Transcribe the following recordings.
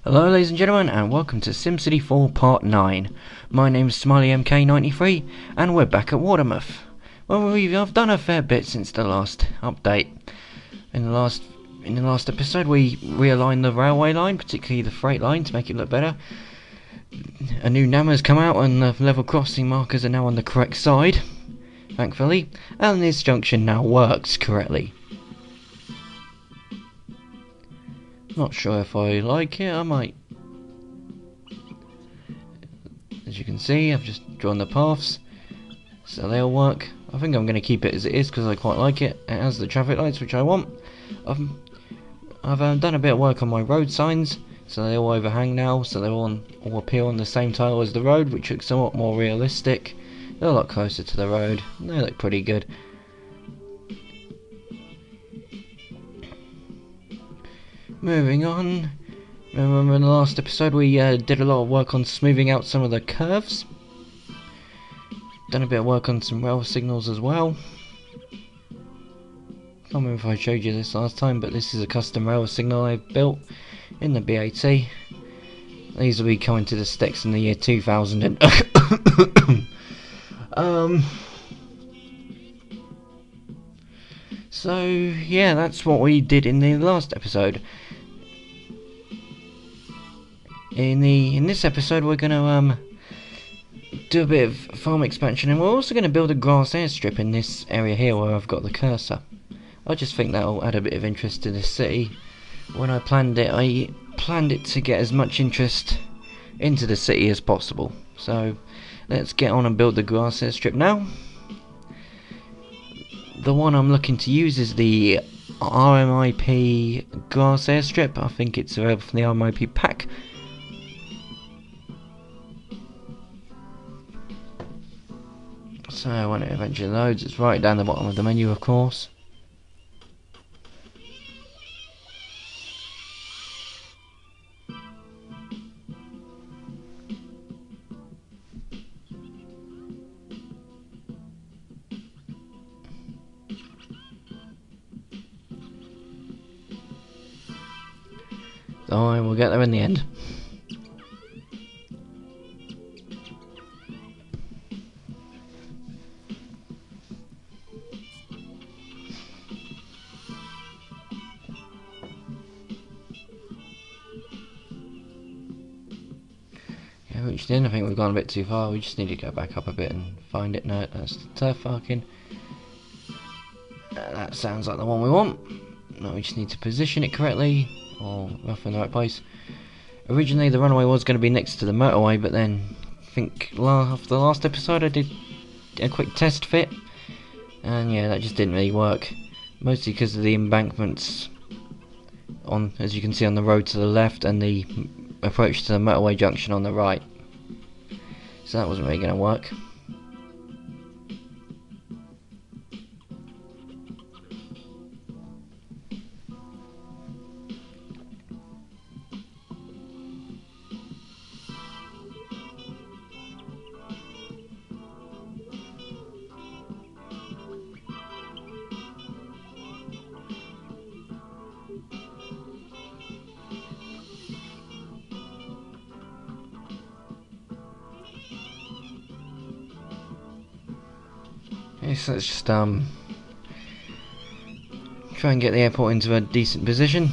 Hello ladies and gentlemen, and welcome to SimCity 4 Part 9. My name's SmileyMK93 and we're back at Watermouth. Well, I've done a fair bit since the last update. In the last episode we realigned the railway line, particularly the freight line, to make it look better. A new NAMA's come out and the level crossing markers are now on the correct side, thankfully, and this junction now works correctly. Not sure if I like it, I might. As you can see, I've just drawn the paths, so they all work. I think I'm going to keep it as it is because I quite like it. It has the traffic lights which I want. I've done a bit of work on my road signs, so they all overhang now, so they all appear on the same tile as the road, which looks somewhat more realistic. They're a lot closer to the road, and they look pretty good. Moving on, remember in the last episode we did a lot of work on smoothing out some of the curves. Done a bit of work on some rail signals as well. Can't remember if I showed you this last time, but this is a custom rail signal I've built in the BAT. These will be coming to the sticks in the year 2000 and so yeah, that's what we did in the last episode. In this episode we're going to do a bit of farm expansion, and we're also going to build a grass airstrip in this area here where I've got the cursor. I just think that'll add a bit of interest to this city. When I planned it to get as much interest into the city as possible. So let's get on and build the grass airstrip now. The one I'm looking to use is the RMIP grass airstrip. I think it's available from the RMIP pack. So when it eventually loads, it's right down the bottom of the menu, of course. Oh, we'll get there in the end. Yeah, reached in. I think we've gone a bit too far. We just need to go back up a bit and find it. No, that's the turf barking. That sounds like the one we want. No, we just need to position it correctly, or roughly in the right place. Originally the runway was going to be next to the motorway, but then I think after the last episode I did a quick test fit, and yeah, that just didn't really work, mostly because of the embankments on, as you can see, on the road to the left and the approach to the motorway junction on the right, so that wasn't really going to work. So let's just try and get the airport into a decent position.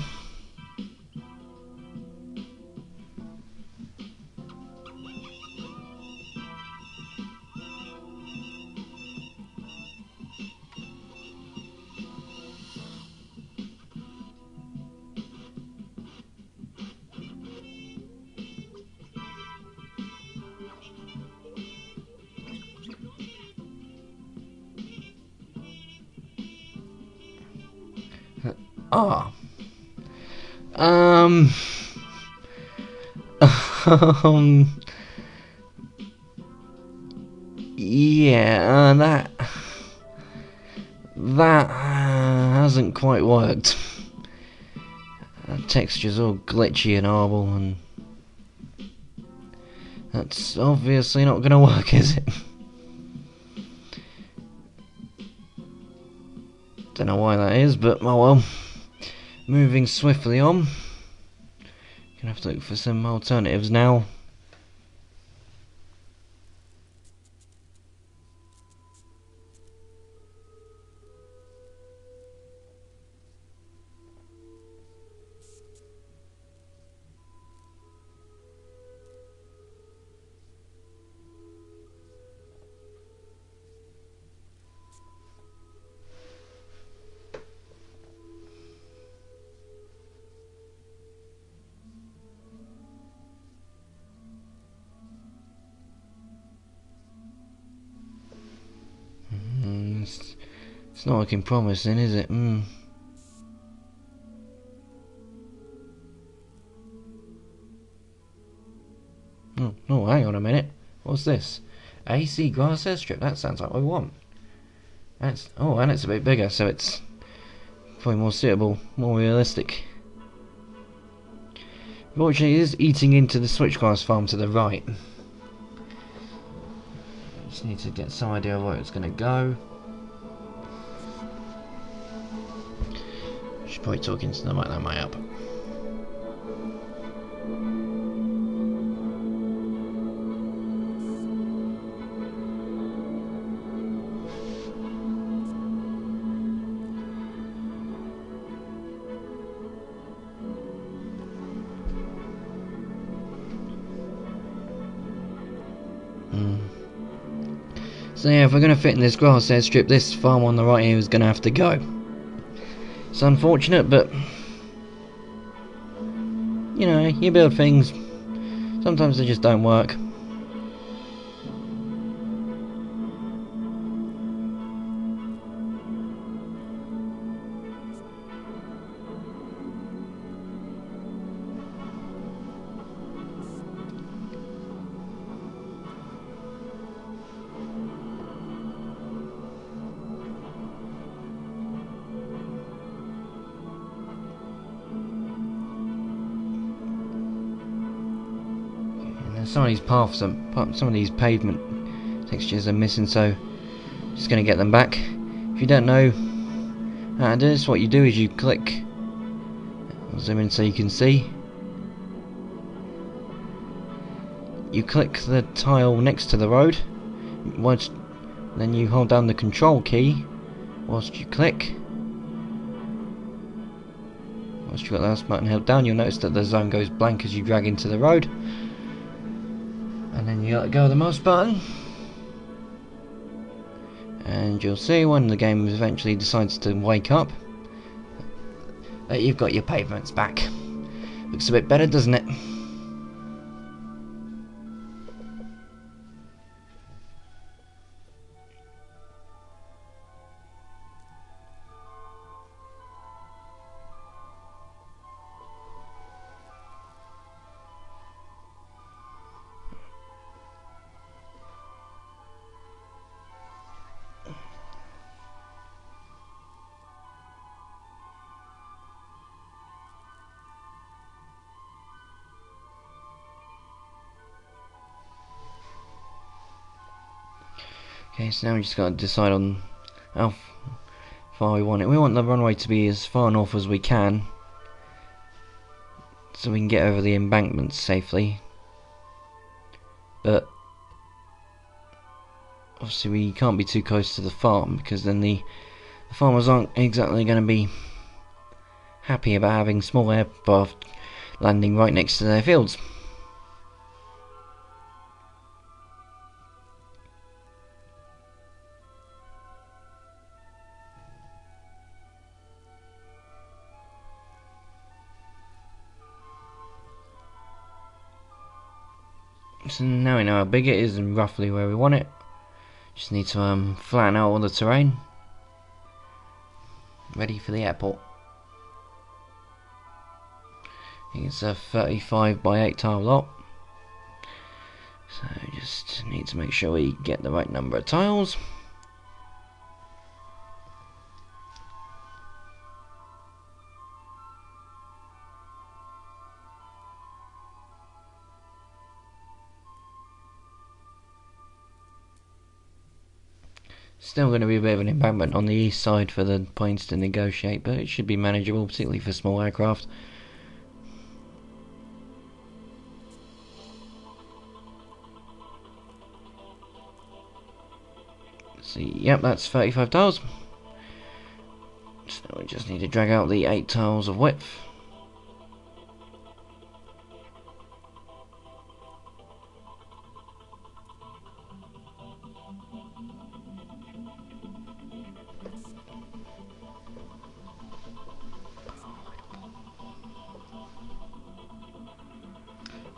Ah. Yeah, that hasn't quite worked. That texture's all glitchy and horrible, and that's obviously not gonna work, is it? Don't know why that is, but oh well. Moving swiftly on. Gonna have to look for some alternatives now. It's not looking promising, is it? Oh, hang on a minute. What's this? AC grass airstrip. That sounds like what we want. And it's a bit bigger, so it's probably more suitable, more realistic. Unfortunately, it is eating into the switchgrass farm to the right. Just need to get some idea of where it's going to go. Should probably talk into the mic, that might help. So yeah, if we're going to fit in this grass airstrip, this farm on the right here is going to have to go. It's unfortunate, but you know, you build things, sometimes they just don't work. Some of these paths, some of these pavement textures are missing, so just going to get them back. If you don't know how to do this, what you do is you click, I'll zoom in so you can see, you click the tile next to the road, then you hold down the control key whilst you click. Once you've got the last button held down, you'll notice that the zone goes blank as you drag into the road. And then you let go of the mouse button, and you'll see when the game eventually decides to wake up that you've got your pavements back. Looks a bit better, doesn't it? Okay, so now we just got to decide on how far we want it. We want the runway to be as far north as we can, so we can get over the embankments safely. But obviously we can't be too close to the farm, because then the farmers aren't exactly going to be happy about having small aircraft landing right next to their fields. So now we know how big it is and roughly where we want it. Just need to flatten out all the terrain. Ready for the airport. I think it's a 35 by 8 tile lot. So just need to make sure we get the right number of tiles. Still going to be a bit of an embankment on the east side for the planes to negotiate, but it should be manageable, particularly for small aircraft. So, yep, that's 35 tiles. So we just need to drag out the 8 tiles of width.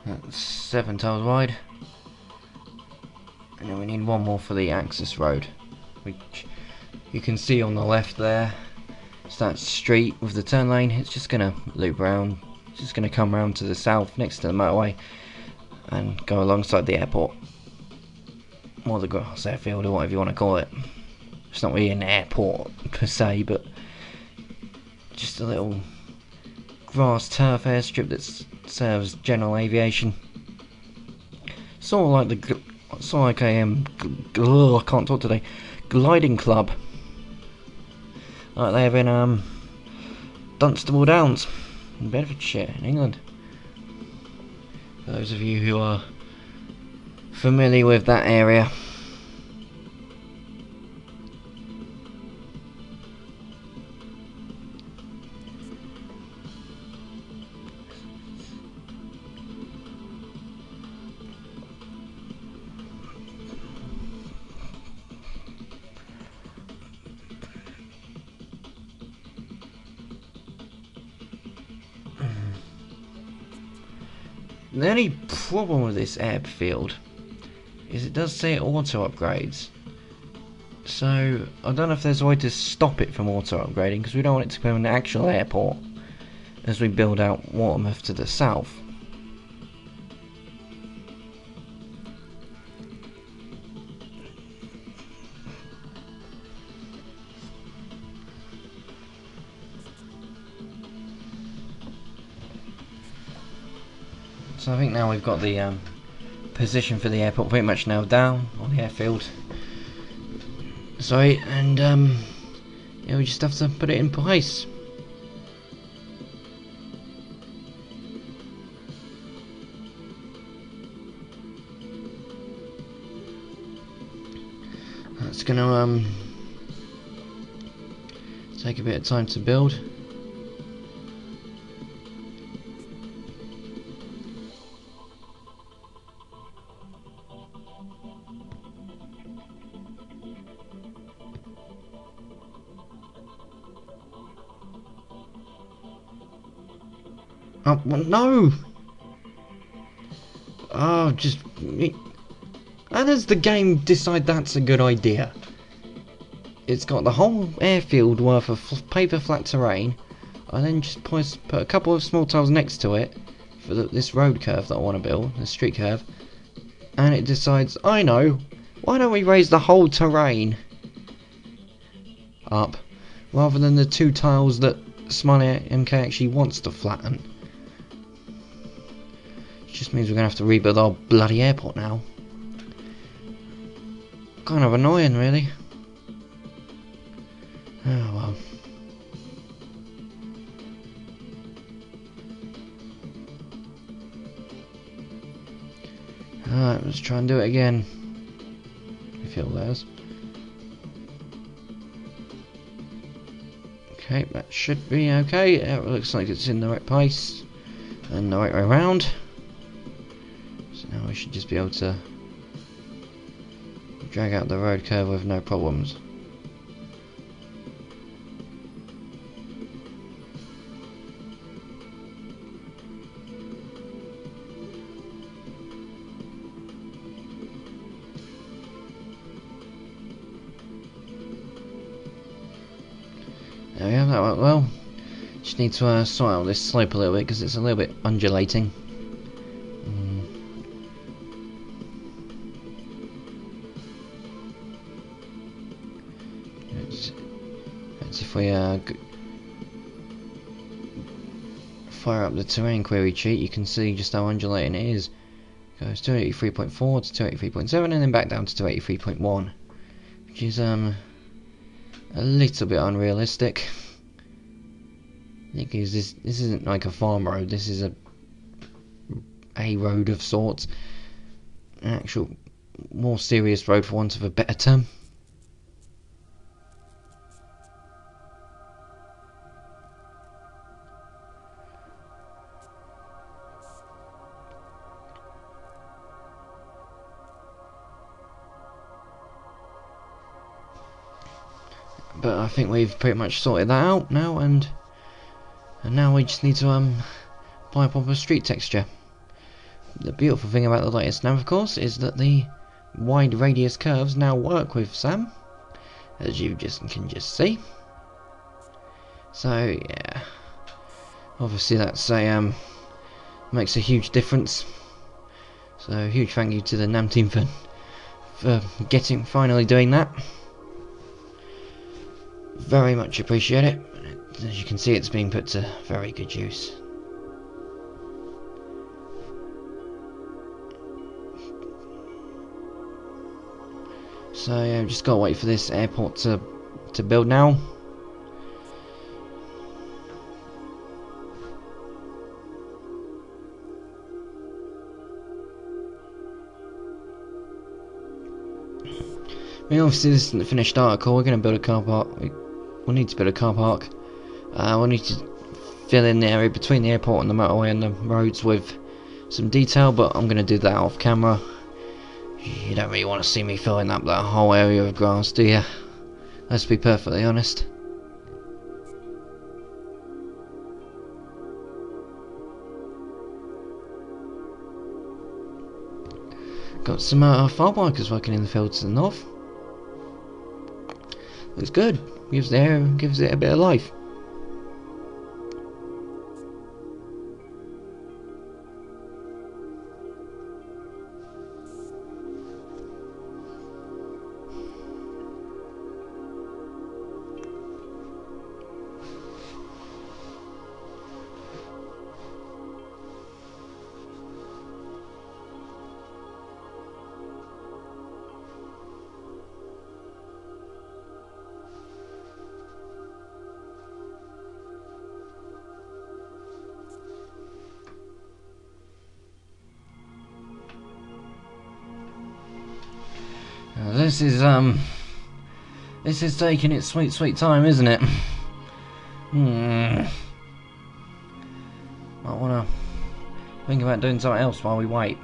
That's 7 tiles wide. And then we need one more for the access road, which you can see on the left there. It's that street with the turn lane. It's just going to loop around. It's just going to come around to the south next to the motorway and go alongside the airport. Or the grass airfield, or whatever you want to call it. It's not really an airport per se, but just a little grass turf airstrip that serves general aviation. Sort of like I can't talk today. Gliding club, like they have in Dunstable Downs in Bedfordshire, in England. For those of you who are familiar with that area. The only problem with this airfield is it does say it auto upgrades. So I don't know if there's a way to stop it from auto upgrading, because we don't want it to become an actual airport as we build out Watermouth to the south. So I think now we've got the position for the airport pretty much nailed down, or the airfield. Sorry, and yeah, we just have to put it in place. That's gonna take a bit of time to build. Oh, no! Oh, just... How does the game decide that's a good idea? It's got the whole airfield worth of paper flat terrain, and then just put a couple of small tiles next to it for this road curve that I want to build, this street curve, and it decides, I know, why don't we raise the whole terrain up, rather than the 2 tiles that Smiley MK actually wants to flatten. Just means we're going to have to rebuild our bloody airport now. Kind of annoying, really. Oh well. Alright, let's try and do it again. If it allows. Okay, that should be okay. It looks like it's in the right place and the right way around. Now we should just be able to drag out the road curve with no problems. There we go, that went well. Just need to sort out this slope a little bit because it's a little bit undulating. If we fire up the terrain query cheat, you can see just how undulating it is. It goes 283.4 to 283.7 and then back down to 283.1, which is a little bit unrealistic. Because this isn't like a farm road, this is a road of sorts, an actual more serious road for want of a better term. But I think we've pretty much sorted that out now, and now we just need to apply a proper street texture. The beautiful thing about the latest nav, of course, is that the wide radius curves now work with Sam, as you can just see. So yeah, obviously that's a makes a huge difference. So huge thank you to the NAM team for finally doing that. Very much appreciate it. As you can see, it's being put to very good use. So yeah, just gotta wait for this airport to build now. I mean, obviously this isn't the finished article. We're going to build a car park. We'll need to build a car park. We'll need to fill in the area between the airport and the motorway and the roads with some detail, but I'm going to do that off camera. You don't really want to see me filling up that whole area of grass, do you? Let's be perfectly honest. Got some farm workers working in the fields to the north. Looks good. Gives it a bit of life. This is taking its sweet time, isn't it? Might wanna think about doing something else while we wait.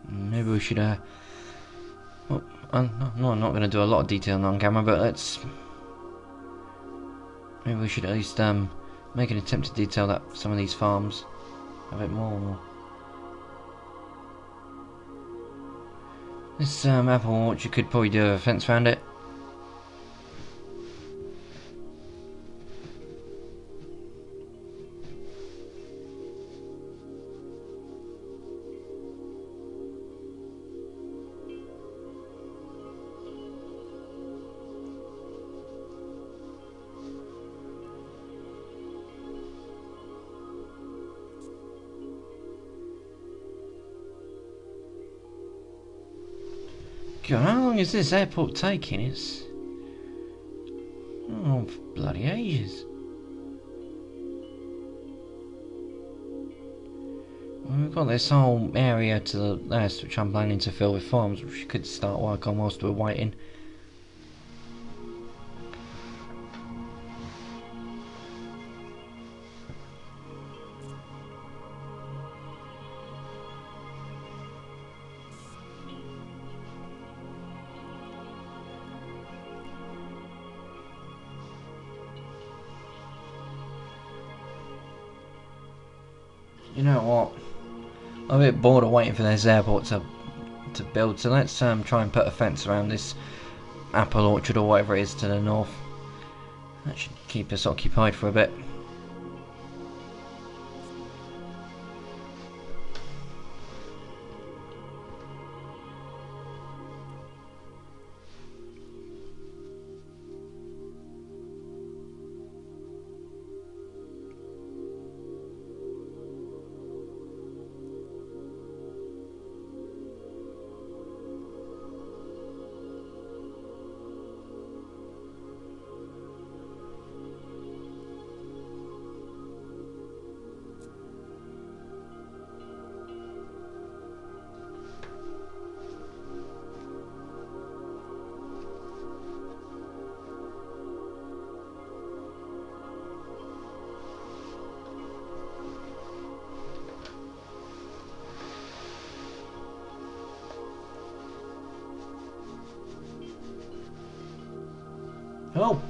Maybe we should well, no, I'm not going to do a lot of detail on camera, but maybe we should at least make an attempt to detail that some of these farms a bit more. This apple orchard could probably do a fence around it. God, how long is this airport taking? It's bloody ages. Well, we've got this whole area to the left, which I'm planning to fill with farms, which could start work on whilst we're waiting. You know what? I'm a bit bored of waiting for this airport to build, so let's try and put a fence around this apple orchard or whatever it is to the north. That should keep us occupied for a bit. Oh,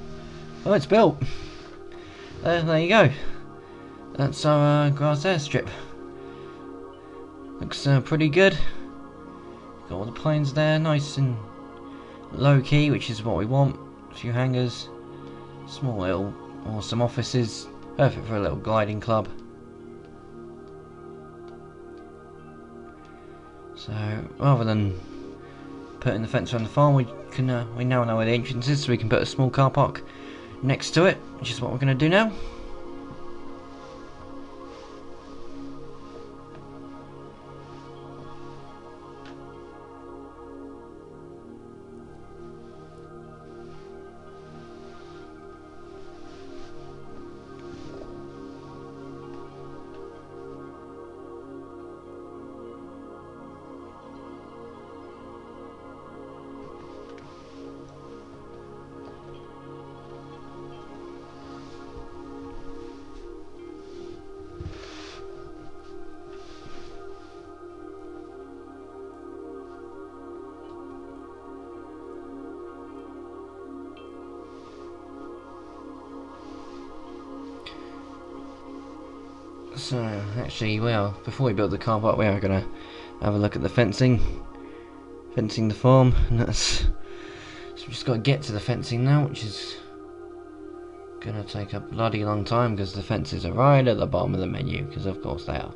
oh, it's built. There you go. That's our grass airstrip. Looks pretty good. Got all the planes there, nice and low key, which is what we want. A few hangars, small little awesome offices, perfect for a little gliding club. So rather than putting the fence around the farm, we now know where the entrance is, so we can put a small car park next to it, which is what we're going to do now. So actually, well, before we build the car park, we are gonna have a look at the fencing the farm, and that's so we've just got to get to the fencing now, which is gonna take a bloody long time because the fences are right at the bottom of the menu, because of course they are.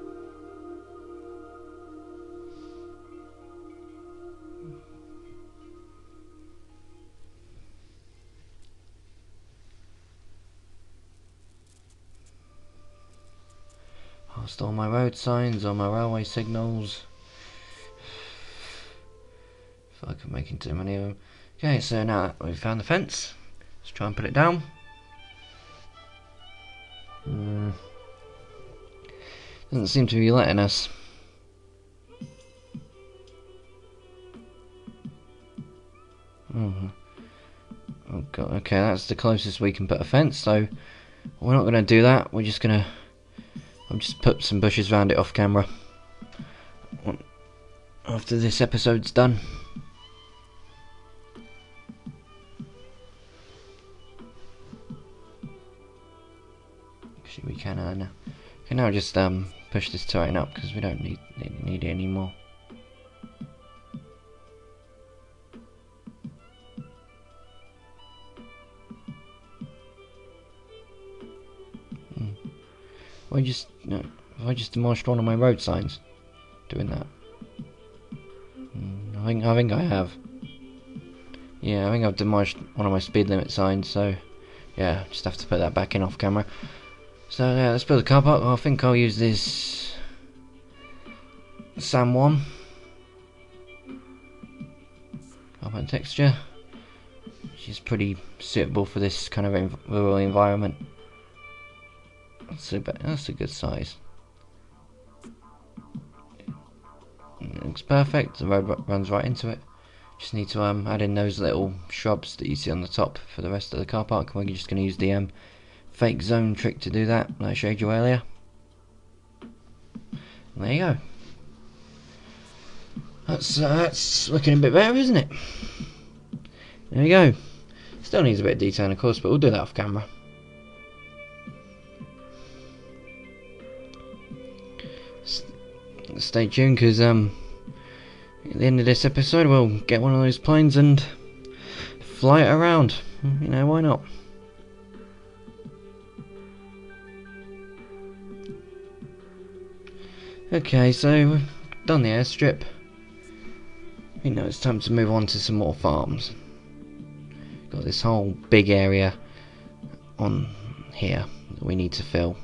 Past all my road signs, all my railway signals. I feel like I'm making too many of them. Okay, so now that we've found the fence, let's try and put it down. Doesn't seem to be letting us. Oh god, okay, that's the closest we can put a fence, so we're not going to do that. We're just going to I'll just put some bushes around it off camera after this episode's done. Actually, we can now just push this terrain up because we don't need it anymore. Have I just demolished one of my road signs doing that? I think I have. Yeah, I think I've demolished one of my speed limit signs, so yeah, just have to put that back in off camera. So yeah, let's build a car park. I think I'll use this Sam 1 car park texture, which is pretty suitable for this kind of rural environment. That's a good size. It looks perfect. The road runs right into it. Just need to add in those little shrubs that you see on the top for the rest of the car park. We're just going to use the fake zone trick to do that I showed you earlier. And there you go. That's looking a bit better, isn't it? There we go. Still needs a bit of detail, of course, but we'll do that off camera. Stay tuned, because at the end of this episode we'll get one of those planes and fly it around. You know, why not? Okay, so we've done the airstrip. You know, it's time to move on to some more farms. Got this whole big area on here that we need to fill.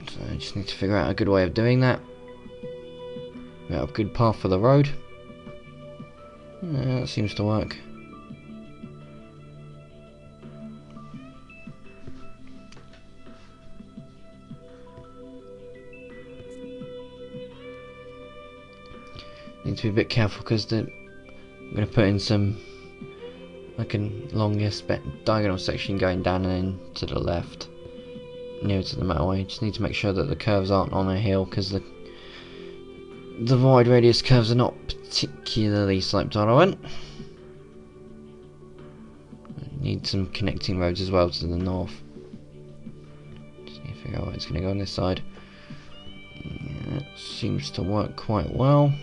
So I just need to figure out a good way of doing that. Figure out a good path for the road. Yeah, that seems to work. Need to be a bit careful because I'm going to put in some like a longest diagonal section going down and then to the left, near to the motorway. Just need to make sure that the curves aren't on a hill, because the wide radius curves are not particularly slope tolerant. Need some connecting roads as well to the north. Just need to figure out where it's going to go on this side. Yeah, it seems to work quite well.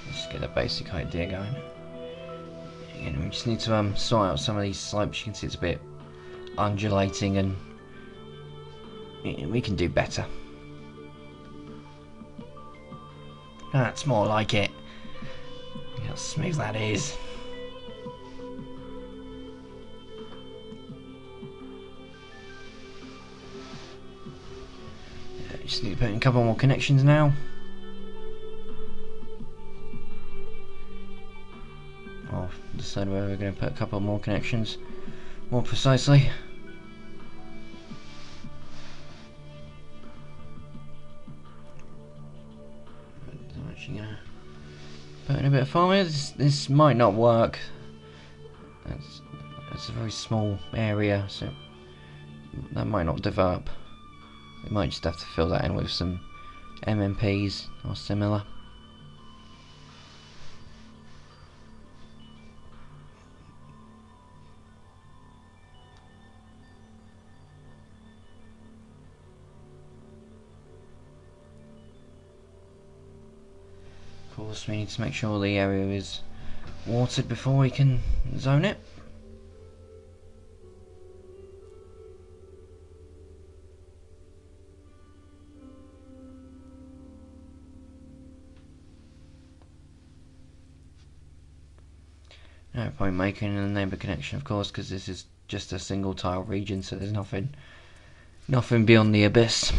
Just get a basic idea going. Again, we just need to sort out some of these slopes. You can see it's a bit undulating, and we can do better. That's more like it. Look how smooth that is. Just need to put in a couple more connections now. I'll decide where we're going to put a couple more connections more precisely. I'm actually going to put in a bit of farm here. This might not work. That's a very small area, so that might not develop. We might just have to fill that in with some MMPs or similar. Of course, we need to make sure the area is watered before we can zone it. No point making a neighbour connection, of course, because this is just a single tile region, so there's nothing beyond the abyss.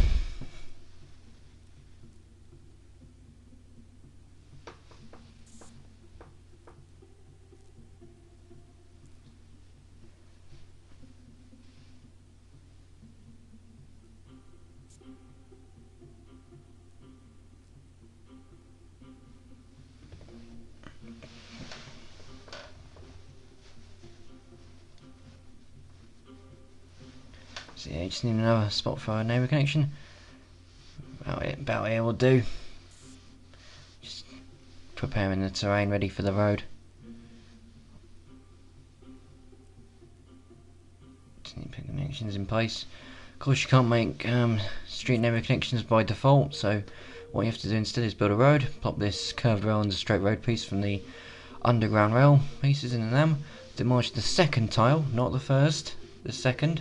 So yeah, you just need another spot for a neighbour connection. About here will do. Just preparing the terrain ready for the road. Just need to put connections in place. Of course, you can't make street neighbour connections by default, so what you have to do instead is build a road, plop this curved rail and the straight road piece from the underground rail pieces into them, demolish the second tile, not the first, the second.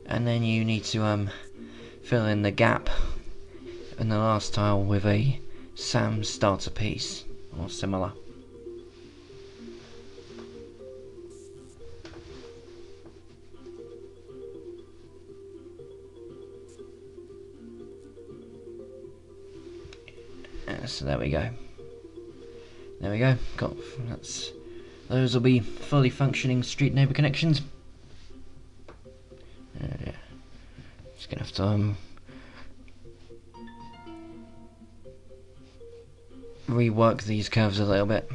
And then you need to fill in the gap in the last tile with a SAM starter piece or similar. So there we go. There we go. Those will be fully functioning street neighbour connections. Just gonna have to rework these curves a little bit.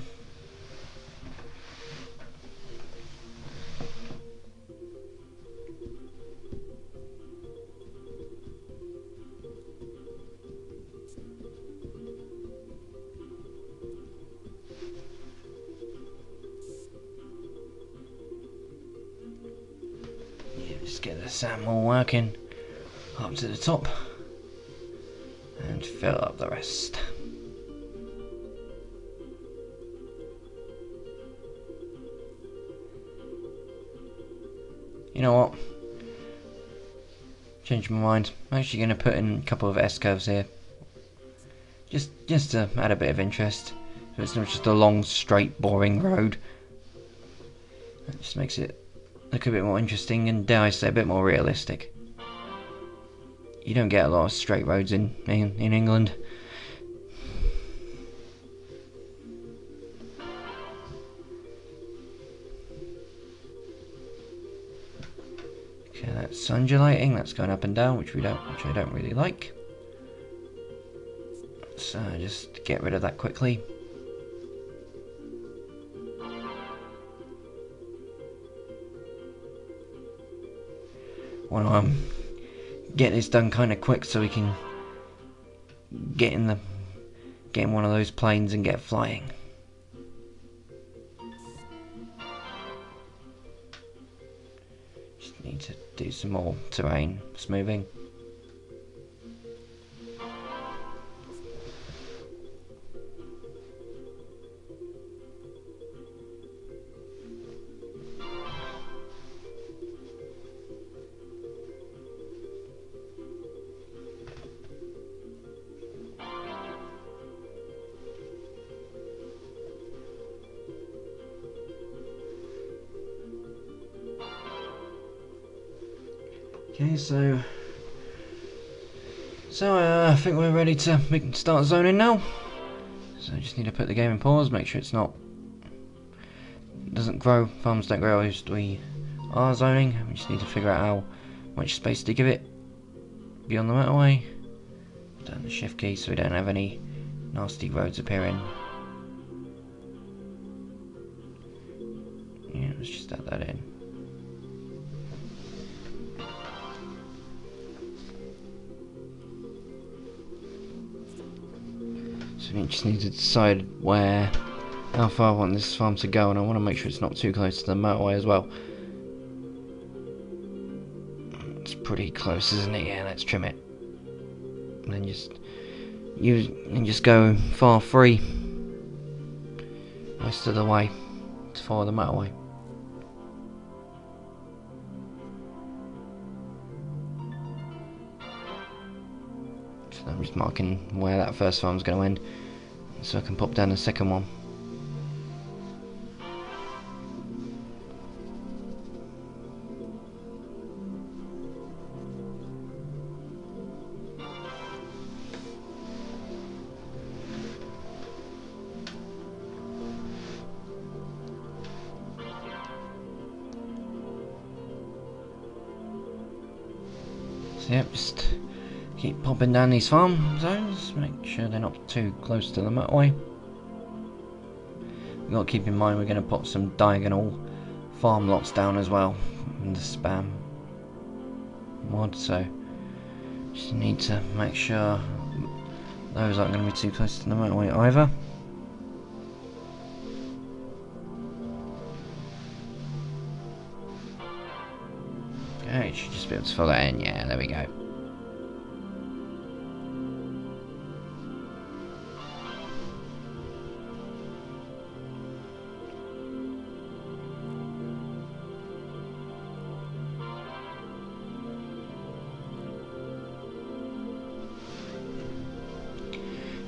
Just get the sand all working up to the top and fill up the rest. You know what? Changed my mind. I'm actually going to put in a couple of S curves here, just to add a bit of interest. So it's not just a long, straight, boring road. It just makes it look a bit more interesting and, dare I say, a bit more realistic. You don't get a lot of straight roads in England. Okay, that's undulating. That's going up and down, which I don't really like. So just get rid of that quickly. want to get this done kind of quick so we can get in one of those planes and get flying. Just need to do some more terrain smoothing. Okay, so I think we're ready to start zoning now. So I just need to put the game in pause, make sure doesn't grow, farms don't grow whilst we are zoning. We just need to figure out how much space to give it beyond the motorway. Turn the shift key so we don't have any nasty roads appearing. Yeah, let's just add that in. So we just need to decide how far I want this farm to go, and I want to make sure it's not too close to the motorway as well. It's pretty close, isn't it? Yeah, let's trim it. And then just go far free most of the way to follow the motorway. I'm just marking where that first farm's going to end, so I can pop down the second one. So yep, just keep popping down these farm zones, make sure they're not too close to the motorway. We've got to keep in mind we're going to pop some diagonal farm lots down as well in the spam mod, so just need to make sure those aren't going to be too close to the motorway either. Okay, should just be able to fill that in, yeah, there we go.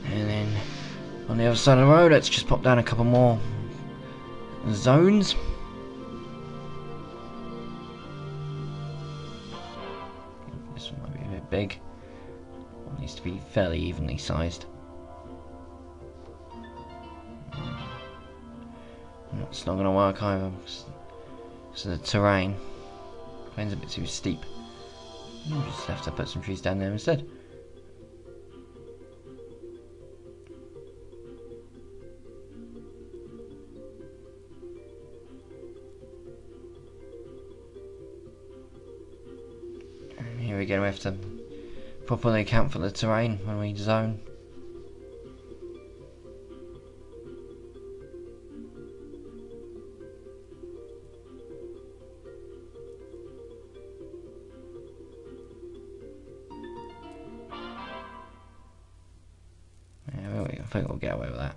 And then on the other side of the road, let's just pop down a couple more zones. This one might be a bit big. It needs to be fairly evenly sized. It's not going to work either because of the terrain. Plane's a bit too steep. We'll just have to put some trees down there instead. And here again, we have to properly account for the terrain when we zone. I think we'll get away with that.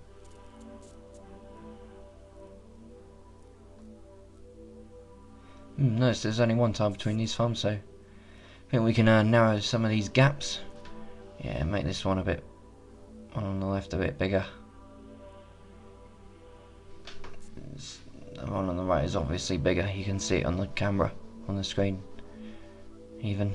Notice there's only one tile between these farms, so I think we can narrow some of these gaps. Yeah, make this one on the left a bit bigger. The one on the right is obviously bigger. You can see it on the camera, on the screen, even.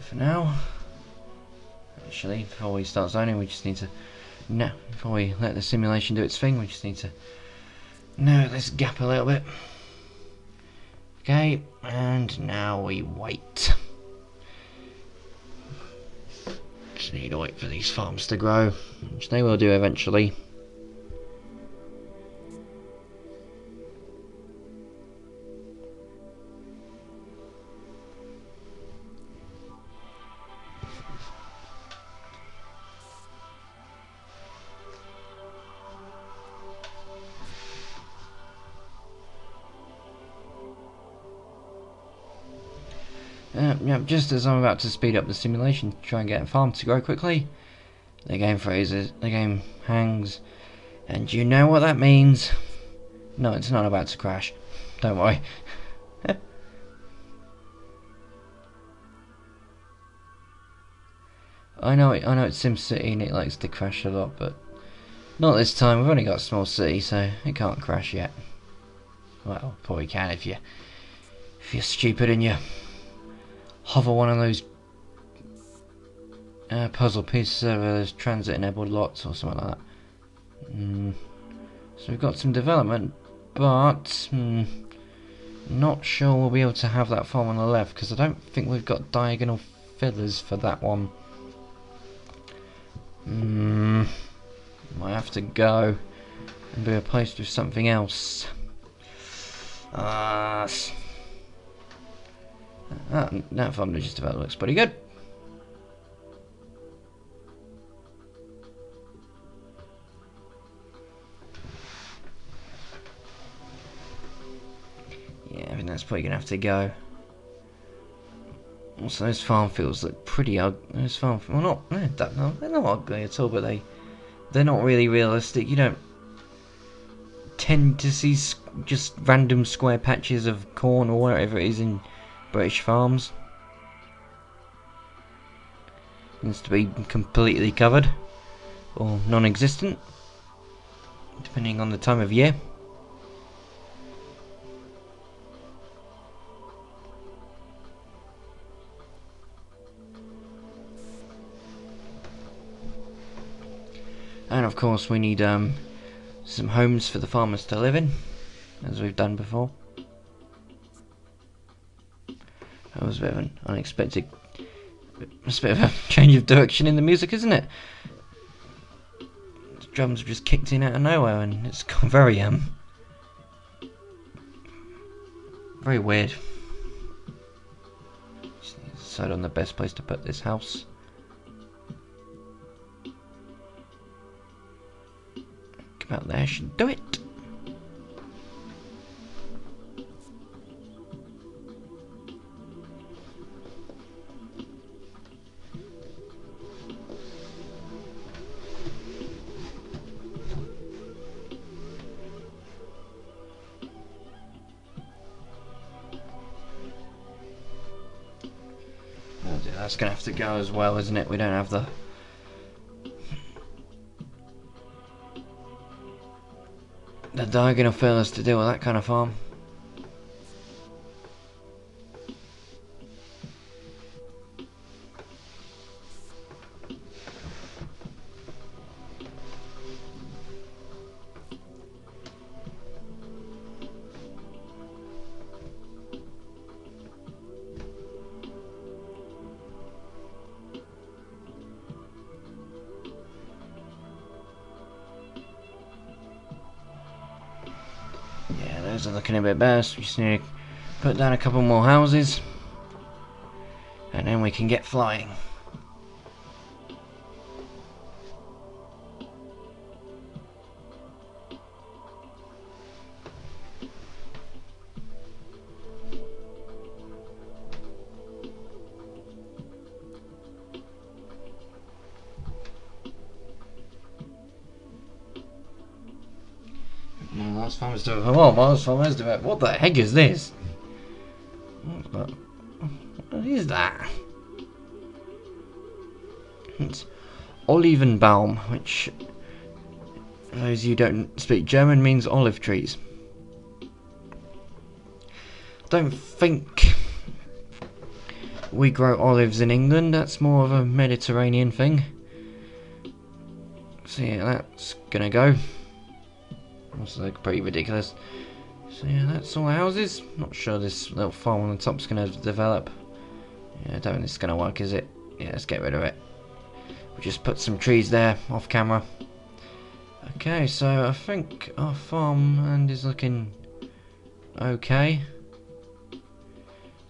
For now, actually, before we start zoning, we just need to before we let the simulation do its thing, we just need to narrow this gap a little bit. Okay, and now we wait. Just need to wait for these farms to grow, which they will do eventually. Yeah, just as I'm about to speed up the simulation to try and get a farm to grow quickly, the game freezes, the game hangs, and you know what that means. No, it's not about to crash. Don't worry. I know it's SimCity and it likes to crash a lot, but not this time. We've only got a small city, so it can't crash yet. Well, probably can if you're stupid and you hover one of those puzzle pieces over those transit-enabled lots or something like that. So we've got some development, but not sure we'll be able to have that farm on the left because I don't think we've got diagonal fillers for that one. Might have to go and be replaced with something else. That farm just developed looks pretty good. Yeah, I think that's probably gonna have to go. Also, those farm fields look pretty ugly. Those farm, well, they're not ugly at all, but they're not really realistic. You don't tend to see just random square patches of corn or whatever it is in British farms. Needs to be completely covered or non-existent, depending on the time of year. And of course we need some homes for the farmers to live in, as we've done before. That was a bit of an unexpected, it's a bit of a change of direction in the music, isn't it? The drums have just kicked in out of nowhere and it's gone very very weird. Just need to decide on the best place to put this house. Out there should do it. That's gonna have to go as well, isn't it? We don't have the diagonal fillers to deal with that kind of farm. Those are looking a bit better, so we just need to put down a couple more houses and then we can get flying. Mars farmers do it. Oh, Mars farmers do it. What the heck is this? What is that? It's Olivenbaum, which, for those of you who don't speak German, means olive trees. Don't think we grow olives in England. That's more of a Mediterranean thing. So yeah, that's gonna go. Also, they're pretty ridiculous. So yeah, that's all the houses. Not sure this little farm on the top's gonna develop. Yeah, I don't think this is gonna work, is it? Yeah, let's get rid of it. We'll just put some trees there off camera. Okay, so I think our farmland is looking okay.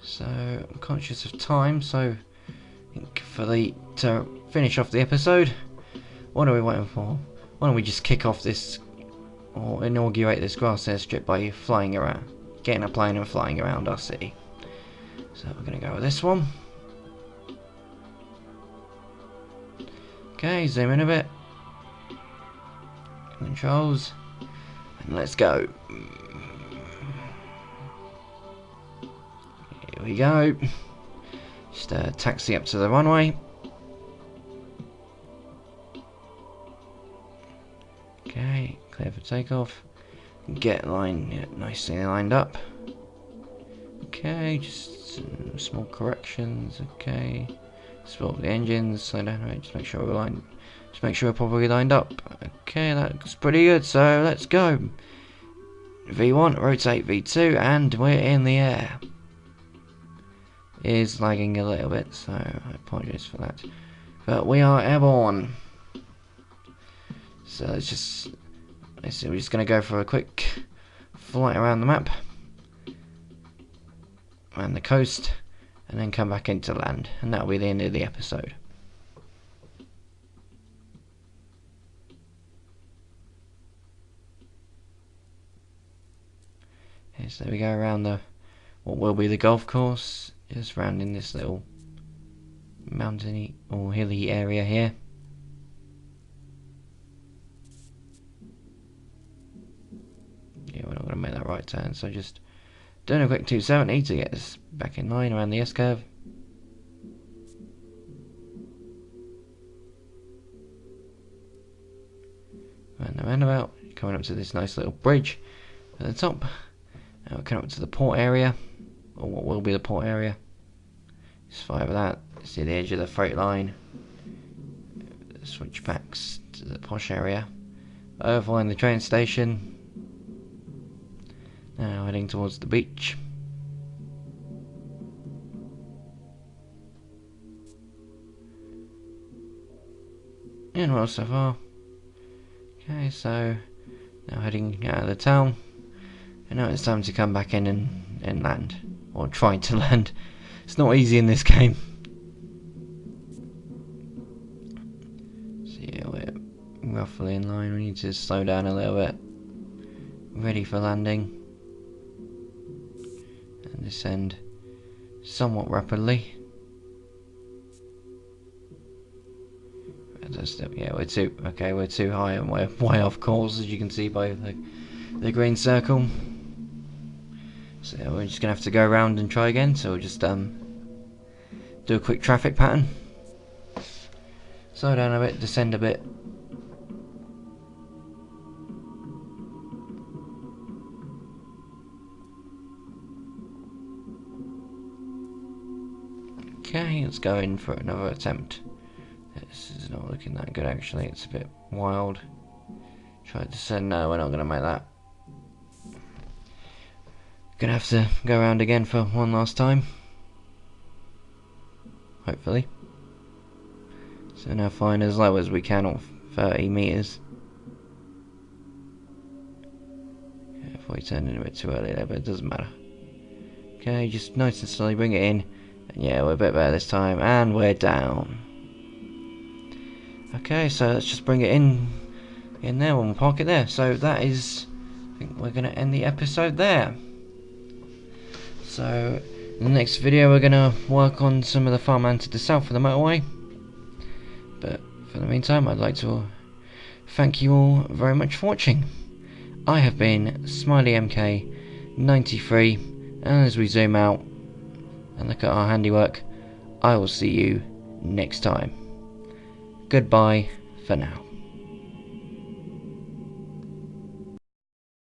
So I'm conscious of time, so I think to finish off the episode, what are we waiting for? Why don't we just kick off this, or inaugurate this grass airstrip by flying around, getting a plane and flying around our city. So we're going to go with this one. Okay, zoom in a bit. Controls, and let's go. Here we go. Just taxi up to the runway. Okay, clear for takeoff. Get nicely lined up. Okay, just some small corrections. Okay, swap the engines. Slow down. Right, just make sure we're lined. Just make sure we're properly lined up. Okay, that looks pretty good. So let's go. V1, rotate V2, and we're in the air. It is lagging a little bit, so I apologise for that. But we are airborne. So we're just going to go for a quick flight around the map, around the coast, and then come back into land, and that'll be the end of the episode. Okay, so we go around what will be the golf course, just rounding this little mountainy or hilly area here. Yeah, we're not going to make that right turn, so just doing a quick 270 to get us back in line around the S-curve. And the roundabout, coming up to this nice little bridge at the top. Now we're coming up to the port area, or what will be the port area. Just fly over that, see the edge of the freight line. Switchbacks to the posh area. Overflying the train station. Now heading towards the beach. And well so far. Okay, so now heading out of the town. And now it's time to come back in and land. Or try to land. It's not easy in this game. So yeah, we're roughly in line. We need to slow down a little bit. Ready for landing. And descend somewhat rapidly. Yeah, we're too high and we're way off course, as you can see by the green circle. So yeah, we're just gonna have to go around and try again. So we'll just do a quick traffic pattern. Slow down a bit, descend a bit. Okay, let's go in for another attempt. This is not looking that good actually, it's a bit wild. Try to descend, no, we're not going to make that. Gonna have to go around again for one last time. Hopefully. So now flying as low as we can off 30 meters. Yeah, if we turned in a bit too early there, but it doesn't matter. Okay, just nice and slowly bring it in. And yeah, we're a bit better this time, and we're down. Okay, so let's just bring it in there and we'll park it there. So that is, I think we're going to end the episode there. So in the next video we're going to work on some of the farmland to the south of the motorway. But for the meantime, I'd like to thank you all very much for watching. I have been SmileyMK93, and as we zoom out and look at our handiwork, I will see you next time. Goodbye for now.